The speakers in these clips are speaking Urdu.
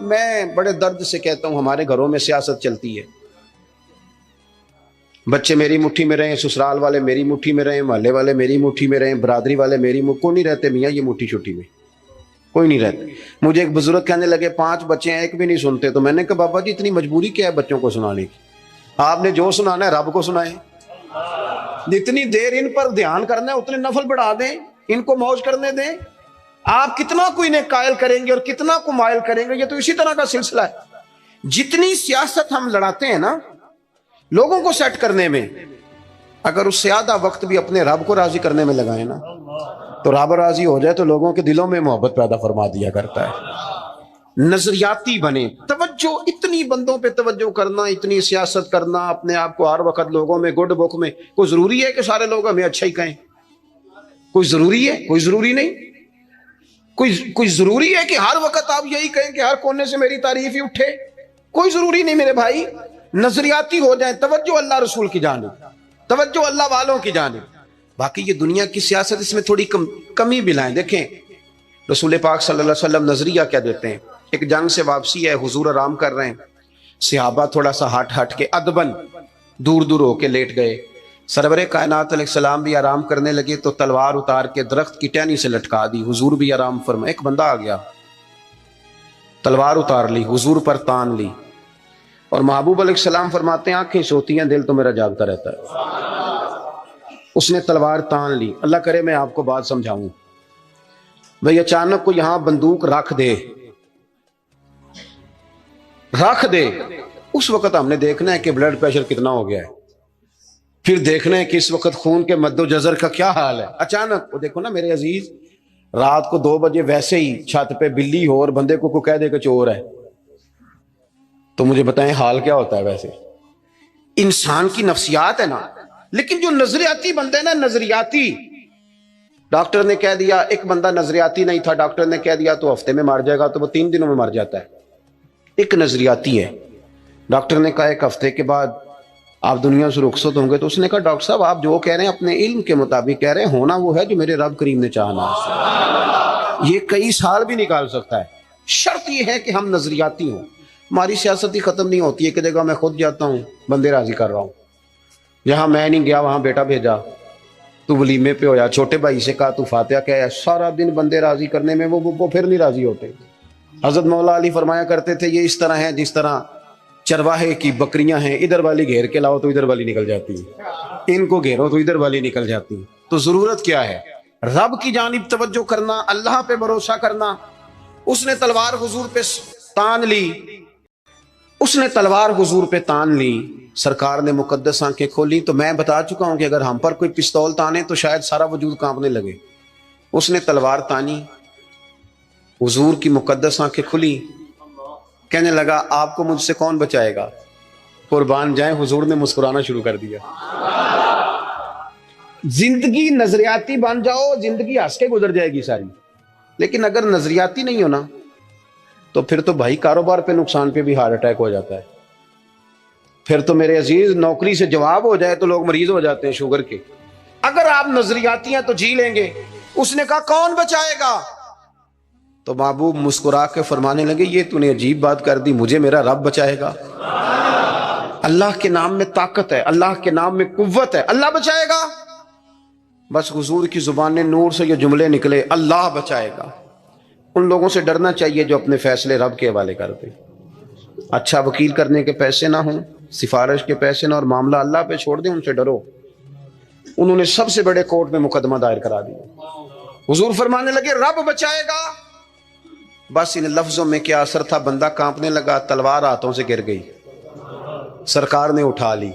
میں بڑے درد سے کہتا ہوں ہمارے گھروں میں سیاست چلتی ہے، بچے میری مٹھی میں رہیں، سسرال والے میری مٹھی میں رہیں، محلے والے میری مٹھی میں رہیں، برادری والے میری کوئی نہیں رہتے میاں یہ مٹھی چھٹی میں، کوئی نہیں رہتے۔ مجھے ایک بزرگ کہنے لگے 5 بچے ہیں ایک بھی نہیں سنتے، تو میں نے کہا بابا جی اتنی مجبوری کیا ہے بچوں کو سنانے کی؟ آپ نے جو سنانا ہے رب کو سنائیں، جتنی دیر ان پر دھیان کرنا ہے اتنے نفل بڑھا دیں، ان کو موج کرنے دیں۔ آپ کتنا کو انہیں قائل کریں گے اور کتنا کو مائل کریں گے، یہ تو اسی طرح کا سلسلہ ہے۔ جتنی سیاست ہم لڑاتے ہیں نا لوگوں کو سیٹ کرنے میں، اگر اس سے آدھا وقت بھی اپنے رب کو راضی کرنے میں لگائیں نا تو رب راضی ہو جائے تو لوگوں کے دلوں میں محبت پیدا فرما دیا کرتا ہے۔ نظریاتی بنے، توجہ اتنی بندوں پہ توجہ کرنا، اتنی سیاست کرنا، اپنے آپ کو ہر وقت لوگوں میں گڈ بک میں، کوئی ضروری ہے کہ سارے لوگ ہمیں اچھا ہی کہیں؟ کوئی ضروری ہے؟ کوئی ضروری نہیں۔ کوئی ضروری ہے کہ ہر وقت آپ یہی کہیں کہ ہر کونے سے میری تعریف ہی اٹھے؟ کوئی ضروری نہیں میرے بھائی۔ نظریاتی ہو جائیں، توجہ اللہ رسول کی جانب، توجہ اللہ والوں کی جانب۔ باقی یہ دنیا کی سیاست اس میں تھوڑی کمی بھی لائیں۔ دیکھیں رسول پاک صلی اللہ علیہ وسلم نظریہ کیا دیتے ہیں؟ ایک جنگ سے واپسی ہے، حضور آرام کر رہے ہیں، صحابہ تھوڑا سا ہٹ کے ادبن دور دور ہو کے لیٹ گئے، سرور کائنات علیہ السلام بھی آرام کرنے لگے تو تلوار اتار کے درخت کی ٹہنی سے لٹکا دی، حضور بھی آرام فرما۔ ایک بندہ آ گیا، تلوار اتار لی، حضور پر تان لی، اور محبوب علیہ السلام فرماتے ہیں آنکھیں سوتی ہیں دل تو میرا جاگتا رہتا ہے۔ اس نے تلوار تان لی۔ اللہ کرے میں آپ کو بات سمجھاؤں، بھئی اچانک کو یہاں بندوق رکھ دے، اس وقت ہم نے دیکھنا ہے کہ بلڈ پریشر کتنا ہو گیا ہے، پھر دیکھنا ہے کہ اس وقت خون کے مد و جزر کا کیا حال ہے۔ اچانک وہ دیکھو نا میرے عزیز، رات کو 2 بجے ویسے ہی چھت پہ بلی ہو اور بندے کو کہہ دے کہ چور ہے، تو مجھے بتائیں حال کیا ہوتا ہے؟ ویسے انسان کی نفسیات ہے نا۔ لیکن جو نظریاتی بندے نا، نظریاتی، ڈاکٹر نے کہہ دیا، ایک بندہ نظریاتی نہیں تھا، ڈاکٹر نے کہہ دیا تو ہفتے میں مر جائے گا، تو وہ 3 دنوں میں مر جاتا ہے۔ ایک نظریاتی ہے، ڈاکٹر نے کہا 1 ہفتے کے بعد آپ دنیا سے رخصت ہوں گے، تو اس نے کہا ڈاکٹر صاحب آپ جو کہہ رہے ہیں اپنے علم کے مطابق کہہ رہے ہیں، ہونا وہ ہے جو میرے رب کریم نے چاہنا ہے۔ یہ کئی سال بھی نکال سکتا ہے، شرط یہ ہے کہ ہم نظریاتی ہوں۔ ہماری سیاست ہی ختم نہیں ہوتی ہے کہ جگہ میں خود جاتا ہوں بندے راضی کر رہا ہوں، جہاں میں نہیں گیا وہاں بیٹا بھیجا، تو ولیمے پہ ہویا، چھوٹے بھائی سے کہا تو فاتحہ کہا، سارا دن بندے راضی کرنے میں وہ پھر نہیں راضی ہوتے۔ حضرت مولا علی فرمایا کرتے تھے یہ اس طرح ہے جس طرح چرواہے کی بکریاں ہیں، ادھر والی گھیر کے لاؤ تو ادھر والی نکل جاتی ہے، ان کو گھیرو تو ادھر والی نکل جاتی ہے۔ تو ضرورت کیا ہے؟ رب کی جانب توجہ کرنا، اللہ پہ بھروسہ کرنا۔ اس نے تلوار حضور پہ تان لی، سرکار نے مقدس آنکھیں کھولی۔ تو میں بتا چکا ہوں کہ اگر ہم پر کوئی پستول تانے تو شاید سارا وجود کانپنے لگے۔ اس نے تلوار تانی، حضور کی مقدس آنکھیں کھلی، کہنے لگا آپ کو مجھ سے کون بچائے گا؟ قربان جائیں حضور نے مسکرانا شروع کر دیا۔ زندگی نظریاتی بن جاؤ، زندگی ہنس کے گزر جائے گی ساری، لیکن اگر نظریاتی نہیں ہونا تو پھر تو بھائی کاروبار پہ نقصان پہ بھی ہارٹ اٹیک ہو جاتا ہے۔ پھر تو میرے عزیز نوکری سے جواب ہو جائے تو لوگ مریض ہو جاتے ہیں شوگر کے۔ اگر آپ نظریاتی ہیں تو جی لیں گے۔ اس نے کہا کون بچائے گا؟ تو محبوب مسکرا کے فرمانے لگے یہ تو نے عجیب بات کر دی، مجھے میرا رب بچائے گا۔ اللہ کے نام میں طاقت ہے، اللہ کے نام میں قوت ہے، اللہ بچائے گا۔ بس حضور کی زبان نور سے یہ جملے نکلے، اللہ بچائے گا۔ ان لوگوں سے ڈرنا چاہیے جو اپنے فیصلے رب کے حوالے کر دیں۔ اچھا وکیل کرنے کے پیسے نہ ہوں، سفارش کے پیسے نہ، اور معاملہ اللہ پہ چھوڑ دیں، ان سے ڈرو۔ انہوں نے سب سے بڑے کورٹ میں مقدمہ دائر کرا دیا۔ حضور فرمانے لگے رب بچائے گا۔ بس ان لفظوں میں کیا اثر تھا، بندہ کانپنے لگا، تلوار ہاتھوں سے گر گئی، سرکار نے اٹھا لی،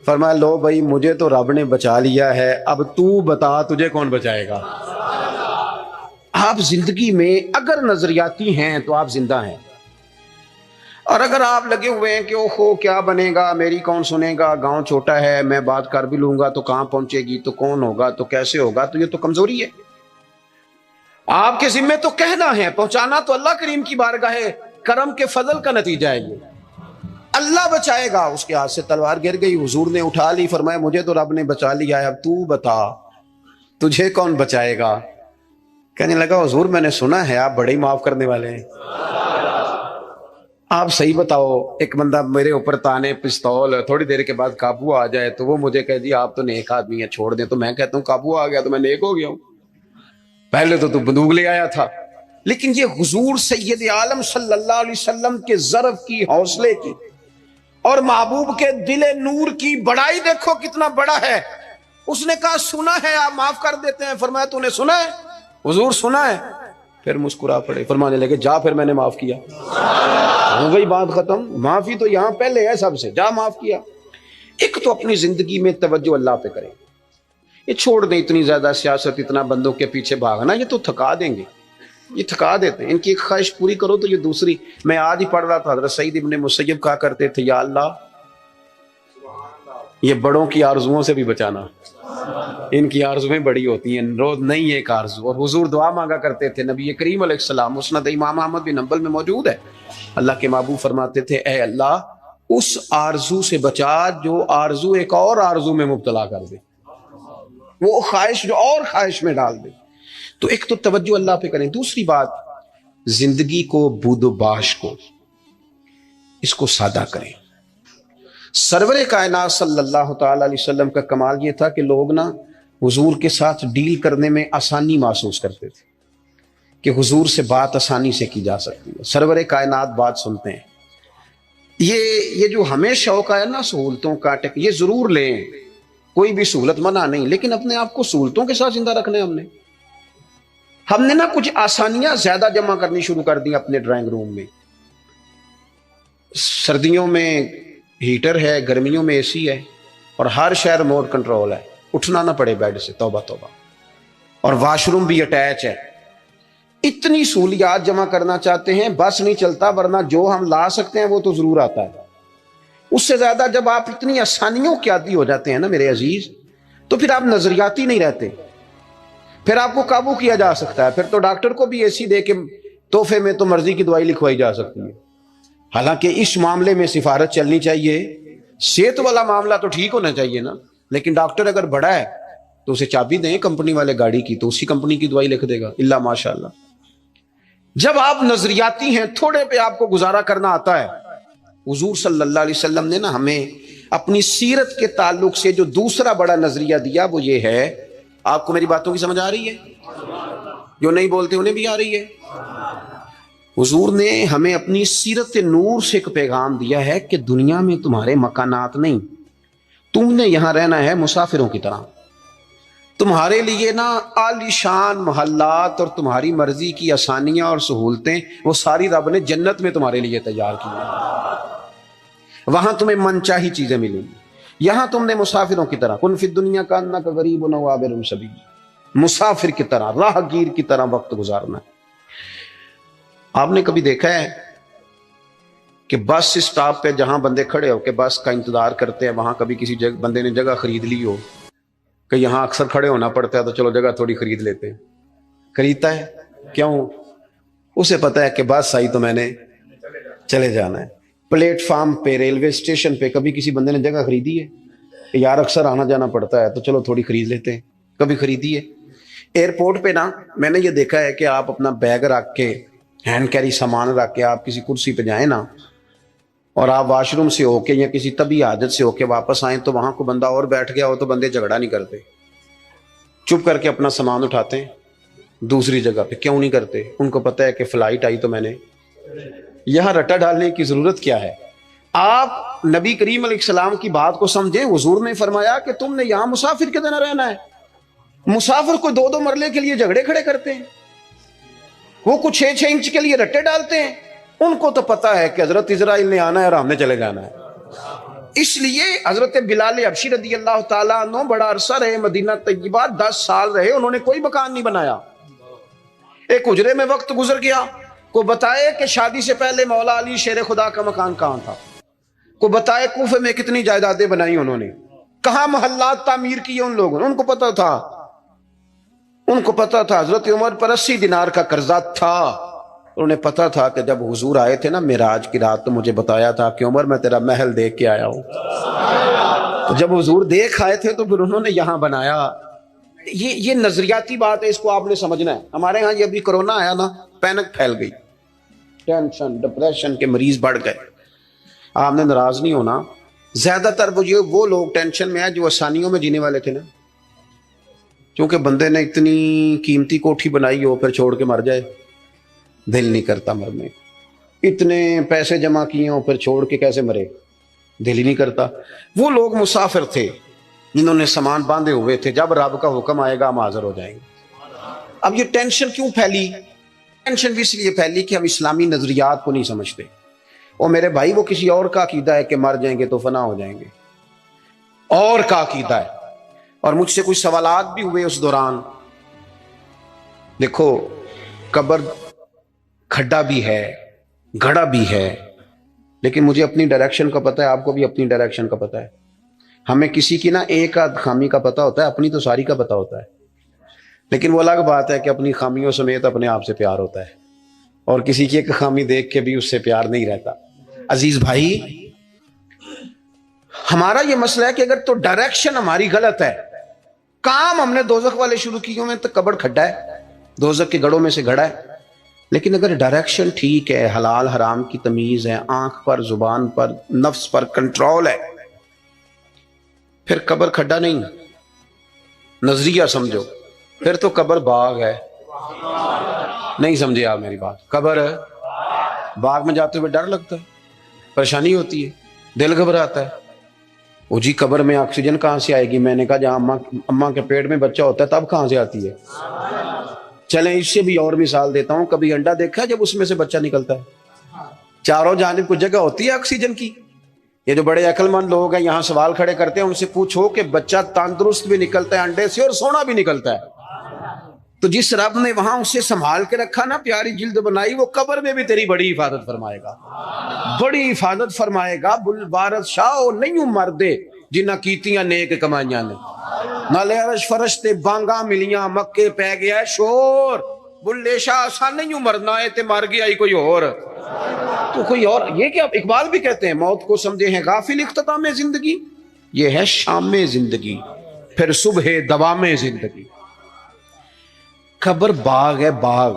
فرمایا لو بھائی مجھے تو رب نے بچا لیا ہے، اب تو بتا تجھے کون بچائے گا۔ آپ زندگی میں اگر نظریاتی ہیں تو آپ زندہ ہیں، اور اگر آپ لگے ہوئے ہیں کہ اوہو کیا بنے گا، میری کون سنے گا، گاؤں چھوٹا ہے، میں بات کر بھی لوں گا تو کہاں پہنچے گی، تو کون ہوگا، تو کیسے ہوگا، تو یہ تو کمزوری ہے۔ آپ کے ذمہ تو کہنا ہے، پہنچانا تو اللہ کریم کی بارگاہ ہے، کرم کے فضل کا نتیجہ ہے یہ۔ اللہ بچائے گا۔ اس کے ہاتھ سے تلوار گر گئی، حضور نے اٹھا لی، فرمایا مجھے تو رب نے بچا لیا ہے، اب تو بتا تجھے کون بچائے گا۔ کہنے لگا حضور میں نے سنا ہے آپ بڑے ہی معاف کرنے والے ہیں۔ آپ صحیح بتاؤ، ایک بندہ میرے اوپر تانے پستول تھوڑی دیر کے بعد قابو آ جائے تو وہ مجھے کہے جی آپ تو نیک آدمی ہیں چھوڑ دیں، تو میں کہتا ہوں قابو آ گیا تو میں نیک ہو گیا ہوں، پہلے تو بندوق لے آیا تھا۔ لیکن یہ حضور سید عالم صلی اللہ علیہ وسلم کے ظرف کی، حوصلے کی اور محبوب کے دل نور کی بڑائی دیکھو کتنا بڑا ہے۔ اس نے کہا سنا ہے آپ معاف کر دیتے ہیں، فرمایا تو نے سنا ہے؟ حضور سنا ہے۔ پھر مسکرا پڑے، فرمانے لگے جا پھر میں نے معاف کیا، ہو گئی بات ختم، معافی تو یہاں پہلے ہے سب سے، جا معاف کیا۔ ایک تو اپنی زندگی میں توجہ اللہ پہ کریں، یہ چھوڑ دیں اتنی زیادہ سیاست، اتنا بندوں کے پیچھے بھاگنا، یہ تو تھکا دیں گے، یہ تھکا دیتے ہیں۔ ان کی ایک خواہش پوری کرو تو یہ دوسری۔ میں آج ہی پڑھ رہا تھا، حضرت سعید ابن مسیب کہا کرتے تھے یا اللہ یہ بڑوں کی آرزوؤں سے بھی بچانا، ان کی آرزویں بڑی ہوتی ہیں، روز نہیں ایک آرزو۔ اور حضور دعا مانگا کرتے تھے، نبی کریم علیہ السلام مسند امام احمد بن حنبل میں موجود ہے، اللہ کے محبوب فرماتے تھے اے اللہ اس آرزو سے بچا جو آرزو ایک اور آرزو میں مبتلا کر دے، وہ خواہش جو اور خواہش میں ڈال دے۔ تو ایک تو توجہ اللہ پہ کریں، دوسری بات زندگی کو بود و باش کو اس کو سادہ کریں۔ سرور کائنات صلی اللہ تعالی علیہ وسلم کا کمال یہ تھا کہ لوگ نا حضور کے ساتھ ڈیل کرنے میں آسانی محسوس کرتے تھے کہ حضور سے بات آسانی سے کی جا سکتی ہے، سرور کائنات بات سنتے ہیں۔ یہ جو ہمیں شوق ہے نا سہولتوں کا، یہ ضرور لیں، کوئی بھی سہولت منع نہیں، لیکن اپنے آپ کو سہولتوں کے ساتھ زندہ رکھنا ہے۔ ہم نے نا کچھ آسانیاں زیادہ جمع کرنی شروع کر دی اپنے ڈرائنگ روم میں۔ سردیوں میں ہیٹر ہے، گرمیوں میں اے سی ہے، اور ہر شہر ریموٹ کنٹرول ہے، اٹھنا نہ پڑے بیڈ سے، توبہ توبہ، اور واش روم بھی اٹیچ ہے۔ اتنی سہولیات جمع کرنا چاہتے ہیں، بس نہیں چلتا، ورنہ جو ہم لا سکتے ہیں وہ تو ضرور آتا ہے۔ اس سے زیادہ جب آپ اتنی آسانیوں کے عادی ہو جاتے ہیں نا میرے عزیز، تو پھر آپ نظریاتی نہیں رہتے، پھر آپ کو قابو کیا جا سکتا ہے، پھر تو ڈاکٹر کو بھی اے سی دے کے تحفے میں تو مرضی کی دوائی لکھوائی جا سکتی ہے۔ حالانکہ اس معاملے میں سفارت چلنی چاہیے، صحت والا معاملہ تو ٹھیک ہونا چاہیے نا، لیکن ڈاکٹر اگر بڑا ہے تو اسے چابی دیں کمپنی والے گاڑی کی، تو اسی کمپنی کی دوائی لکھ دے گا، اللہ ماشاء اللہ۔ جب آپ نظریاتی ہیں، تھوڑے پہ آپ کو گزارا کرنا آتا ہے۔ حضور صلی اللہ علیہ وسلم نے نا ہمیں اپنی سیرت کے تعلق سے جو دوسرا بڑا نظریہ دیا وہ یہ ہے، آپ کو میری باتوں کی سمجھ آ رہی ہے؟ جو نہیں بولتے انہیں بھی آ رہی ہے؟ حضور نے ہمیں اپنی سیرت نور سے ایک پیغام دیا ہے کہ دنیا میں تمہارے مکانات نہیں، تم نے یہاں رہنا ہے مسافروں کی طرح۔ تمہارے لیے نا عالی شان محلات اور تمہاری مرضی کی آسانیاں اور سہولتیں وہ ساری رب نے جنت میں تمہارے لیے تیار کی ہیں، وہاں تمہیں من چاہی چیزیں ملیں گی۔ یہاں تم نے مسافروں کی طرح، کن فی الدنیا کانک غریب و عابر سبیل، مسافر کی طرح، راہ گیر کی طرح وقت گزارنا ہے۔ آپ نے کبھی دیکھا ہے کہ بس اسٹاپ پہ جہاں بندے کھڑے ہو کے بس کا انتظار کرتے ہیں، وہاں کبھی کسی بندے نے جگہ خرید لی ہو کہ یہاں اکثر کھڑے ہونا پڑتا ہے تو چلو جگہ تھوڑی خرید لیتے ہیں؟ خریدتا ہے کیوں؟ اسے پتا ہے کہ بس آئی تو میں نے چلے جانا ہے۔ پلیٹ فارم پہ، ریلوے اسٹیشن پہ کبھی کسی بندے نے جگہ خریدی ہے کہ یار اکثر آنا جانا پڑتا ہے تو چلو تھوڑی خرید لیتے ہیں؟ کبھی خریدی ہے؟ ایئرپورٹ پہ نا میں نے یہ دیکھا ہے کہ آپ اپنا بیگ رکھ کے، ہینڈ کیری سامان رکھ کے آپ کسی کرسی پہ جائیں نا، اور آپ واش روم سے ہو کے یا کسی طبی حاجت سے ہو کے واپس آئیں تو وہاں کو بندہ اور بیٹھ گیا ہو تو بندے جھگڑا نہیں کرتے، چپ کر کے اپنا سامان اٹھاتے ہیں دوسری جگہ پہ۔ کیوں نہیں کرتے؟ ان کو پتہ ہے کہ فلائٹ آئی تو میں نے یہاں رٹا ڈالنے کی ضرورت کیا ہے؟ آپ نبی کریم علیہ السلام کی بات کو سمجھیں۔ حضور نے فرمایا کہ تم نے یہاں مسافر کے طرح رہنا ہے۔ مسافر کو 2 مرلے کے لیے جھگڑے کھڑے کرتے ہیں، وہ کچھ 6 انچ کے لیے رٹے ڈالتے ہیں۔ ان کو تو پتا ہے کہ حضرت اسرائیل نے آنا ہے اور ہم نے چلے جانا ہے۔ اس لیے حضرت بلال حبشی رضی اللہ تعالیٰ عنہ بڑا عرصہ رہے مدینہ طیبہ، 10 سال رہے، انہوں نے کوئی مکان نہیں بنایا۔ ایک حجرے میں وقت گزر گیا، کو بتائے کہ شادی سے پہلے مولا علی شیر خدا کا مکان کہاں تھا، کو بتائے کوفے میں کتنی جائیدادیں بنائی انہوں نے، کہاں محلات تعمیر کیے ان لوگوں نے، ان کو پتا تھا۔ ان کو پتا تھا حضرت عمر پر 80 دینار کا قرضہ تھا، انہیں پتا تھا کہ جب حضور آئے تھے نا معراج کی رات تو مجھے بتایا تھا کہ عمر میں تیرا محل دیکھ کے آیا ہوں۔ تو جب حضور دیکھ آئے تھے تو پھر انہوں نے یہاں بنایا۔ یہ نظریاتی بات ہے، اس کو آپ نے سمجھنا ہے۔ ہمارے ہاں یہ ابھی کرونا آیا نا، پینک پھیل گئی، ٹینشن ڈپریشن کے مریض بڑھ گئے. آپ نے ناراض نہیں ہونا, زیادہ تر وہ لوگ ٹینشن میں ہیں جو آسانیوں میں جینے والے تھے نا. کیونکہ بندے نے اتنی قیمتی کوٹھی بنائی ہو پھر چھوڑ کے مر جائے, دل نہیں کرتا مرنے. اتنے پیسے جمع کیے ہوں پھر چھوڑ کے کیسے مرے, دل ہی نہیں کرتا. وہ لوگ مسافر تھے جنہوں نے سامان باندھے ہوئے تھے, جب رب کا حکم آئے گا ہم حاضر ہو جائیں گے. اب یہ ٹینشن کیوں پھیلی؟ ٹینشن بھی اس لیے پھیلی کہ ہم اسلامی نظریات کو نہیں سمجھتے. اور میرے بھائی وہ کسی اور کا عقیدہ ہے کہ مر جائیں گے تو فنا ہو جائیں گے, اور کا عقیدہ ہے. اور مجھ سے کچھ سوالات بھی ہوئے اس دوران. دیکھو قبر کھڈا بھی ہے, گھڑا بھی ہے, لیکن مجھے اپنی ڈائریکشن کا پتہ ہے, آپ کو بھی اپنی ڈائریکشن کا پتہ ہے. ہمیں کسی کی نا ایک آدھ خامی کا پتہ ہوتا ہے, اپنی تو ساری کا پتہ ہوتا ہے. لیکن وہ الگ بات ہے کہ اپنی خامیوں سمیت اپنے آپ سے پیار ہوتا ہے, اور کسی کی ایک خامی دیکھ کے بھی اس سے پیار نہیں رہتا. عزیز بھائی, ہمارا یہ مسئلہ ہے کہ اگر تو ڈائریکشن ہماری غلط ہے, کام ہم نے دوزخ والے شروع کیے میں تو قبر کھڈا ہے, دوزخ کے گڑھوں میں سے گھڑا ہے. لیکن اگر ڈائریکشن ٹھیک ہے, حلال حرام کی تمیز ہے, آنکھ پر زبان پر نفس پر کنٹرول ہے, پھر قبر کھڈا نہیں. نظریہ سمجھو, پھر تو قبر باغ ہے. نہیں سمجھے آپ میری بات؟ قبر باغ میں جاتے ہوئے ڈر لگتا ہے, پریشانی ہوتی ہے, دل گھبراتا ہے. وہ جی قبر میں آکسیجن کہاں سے آئے گی؟ میں نے کہا جہاں اماں کے پیٹ میں بچہ ہوتا ہے تب کہاں سے آتی ہے؟ چلیں اس سے بھی اور مثال دیتا ہوں. کبھی انڈا دیکھا جب اس میں سے بچہ نکلتا ہے؟ چاروں جانب کو جگہ ہوتی ہے آکسیجن کی. یہ جو بڑے عقل مند لوگ ہیں یہاں سوال کھڑے کرتے ہیں, ان سے پوچھو کہ بچہ تندرست بھی نکلتا ہے انڈے سے اور سونا بھی نکلتا ہے. تو جس رب نے وہاں اسے سنبھال کے رکھا نا, پیاری جلد بنائی, وہ قبر میں بھی تیری بڑی حفاظت فرمائے گا, بڑی حفاظت فرمائے گا. بل بارد شاہ نہیں مردے جنہ کیتیاں نیک کمائیاں نے, نالے عرش فرشتے بانگا ملیاں, مکے پہ گیا شور. بلے شاہ آسان نہیں مرنا ہے تے مر گیا ہی کوئی اور. تو کوئی اور, یہ کیا اقبال بھی کہتے ہیں, موت کو سمجھے ہیں غافل اختتام زندگی, یہ ہے شام زندگی پھر صبح دوام زندگی. قبر باغ ہے, باغ.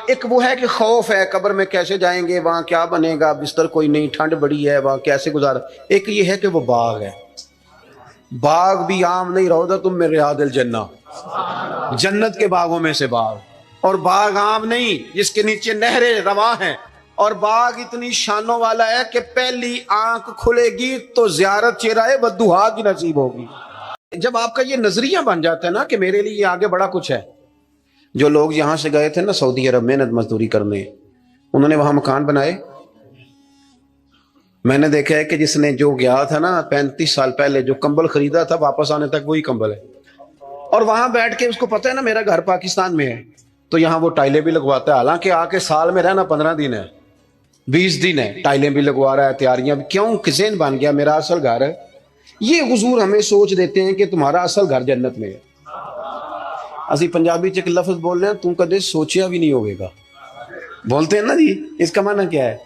ایک وہ ہے کہ خوف ہے قبر میں کیسے جائیں گے, وہاں کیا بنے گا, بستر کوئی نہیں, ٹھنڈ بڑی ہے, وہاں کیسے گزارا. ایک یہ ہے کہ وہ باغ ہے. باغ بھی عام نہیں, روضہ تم میں ریاض الجنہ, جنت کے باغوں میں سے باغ. اور باغ عام نہیں جس کے نیچے نہریں رواں ہیں, اور باغ اتنی شانوں والا ہے کہ پہلی آنکھ کھلے گی تو زیارت چہرہ بدوہا کی نصیب ہوگی. جب آپ کا یہ نظریہ بن جاتا ہے نا کہ میرے لیے آگے بڑا کچھ ہے. جو لوگ یہاں سے گئے تھے نا سعودی عرب محنت مزدوری کرنے, انہوں نے وہاں مکان بنائے. میں نے دیکھا ہے کہ جس نے جو گیا تھا نا 35 سال پہلے, جو کمبل خریدا تھا واپس آنے تک وہی کمبل ہے. اور وہاں بیٹھ کے اس کو پتہ ہے نا میرا گھر پاکستان میں ہے, تو یہاں وہ ٹائلیں بھی لگواتا ہے. حالانکہ آ کے سال میں رہنا 15 دن ہے, 20 دن ہے, ٹائلیں بھی لگوا رہا ہے, تیاریاں بھی. کیوں؟ کسین بن گیا میرا اصل گھر ہے. یہ حضور ہمیں سوچ دیتے ہیں کہ تمہارا اصل گھر جنت میں ہے. اسی پنجابی چ ایک لفظ بول رہے ہیں, تم کدے سوچیا بھی نہیں ہوگے گا, بولتے ہیں نا جی. اس کا معنی کیا ہے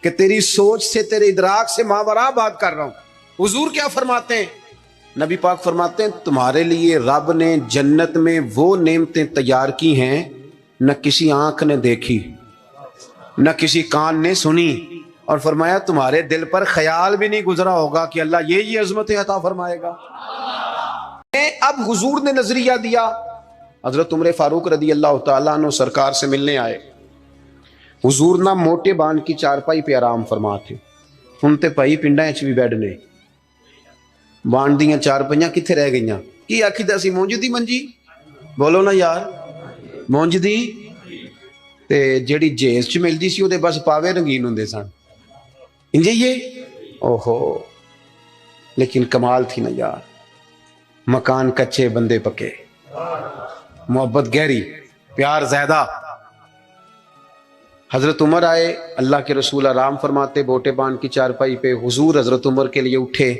کہ تیری سوچ سے, تیرے ادراک سے ماوراء بات کر رہا ہوں. حضور کیا فرماتے ہیں؟ نبی پاک فرماتے ہیں تمہارے لیے رب نے جنت میں وہ نعمتیں تیار کی ہیں نہ کسی آنکھ نے دیکھی, نہ کسی کان نے سنی, اور فرمایا تمہارے دل پر خیال بھی نہیں گزرا ہوگا کہ اللہ یہ عظمتیں عطا فرمائے گا. اب حضور نے نظریہ دیا. حضرت عمر فاروق رضی اللہ تعالیٰ عنہ سرکار سے ملنے آئے. حضور نہ موٹے بان کی چارپائی پہ آرام فرما تھے. ہن تے پائی پنڈاں وچ بھی بیڈ نے, بان دیاں چارپائیاں کتھے رہ گئیاں؟ کی آکھیدا سی مونج دی منجی, بولو نا یار, مونج دی تے جیڑی جیز چ ملدی سی اودے بس پاوے رنگین ہوندے سن. انجے یہ اوہو, لیکن کمال تھی نا یار. مکان کچے بندے پکے, محبت گہری, پیار زیادہ. حضرت عمر آئے, اللہ کے رسول آرام فرماتے بوٹے بان کی چارپائی پہ. حضور حضرت عمر کے لیے اٹھے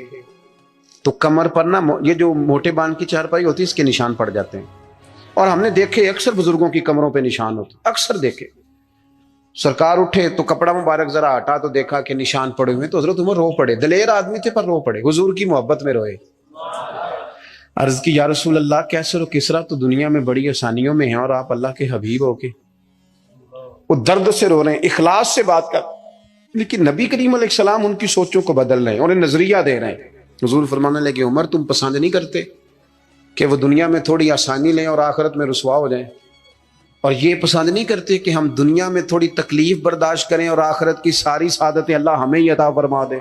تو کمر پر نا یہ جو موٹے بان کی چارپائی ہوتی ہے اس کے نشان پڑ جاتے ہیں. اور ہم نے دیکھے اکثر بزرگوں کی کمروں پہ نشان ہوتے, اکثر دیکھے. سرکار اٹھے تو کپڑا مبارک ذرا ہٹا تو دیکھا کہ نشان پڑے ہوئے, تو حضرت عمر رو پڑے. دلیر آدمی تھے پر رو پڑے, حضور کی محبت میں روئے. عرض کی یا رسول اللہ, کیسر و کسرا تو دنیا میں بڑی آسانیوں میں ہیں, اور آپ اللہ کے حبیب ہو کے وہ درد سے رو رہے ہیں، اخلاص سے بات کر، لیکن نبی کریم علیہ السلام ان کی سوچوں کو بدل رہے ہیں، انہیں نظریہ دے رہے ہیں۔ حضور فرمانے لگے عمر تم پسند نہیں کرتے کہ وہ دنیا میں تھوڑی آسانی لیں اور آخرت میں رسوا ہو جائیں، اور یہ پسند نہیں کرتے کہ ہم دنیا میں تھوڑی تکلیف برداشت کریں اور آخرت کی ساری سعادتیں اللہ ہمیں ہی عطا فرما دے۔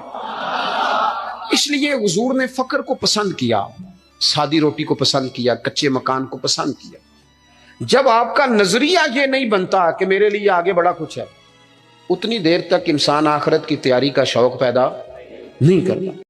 اس لیے حضور نے فقر کو پسند کیا، سادی روٹی کو پسند کیا، کچے مکان کو پسند کیا۔ جب آپ کا نظریہ یہ نہیں بنتا کہ میرے لیے آگے بڑا کچھ ہے، اتنی دیر تک انسان آخرت کی تیاری کا شوق پیدا نہیں کرتا۔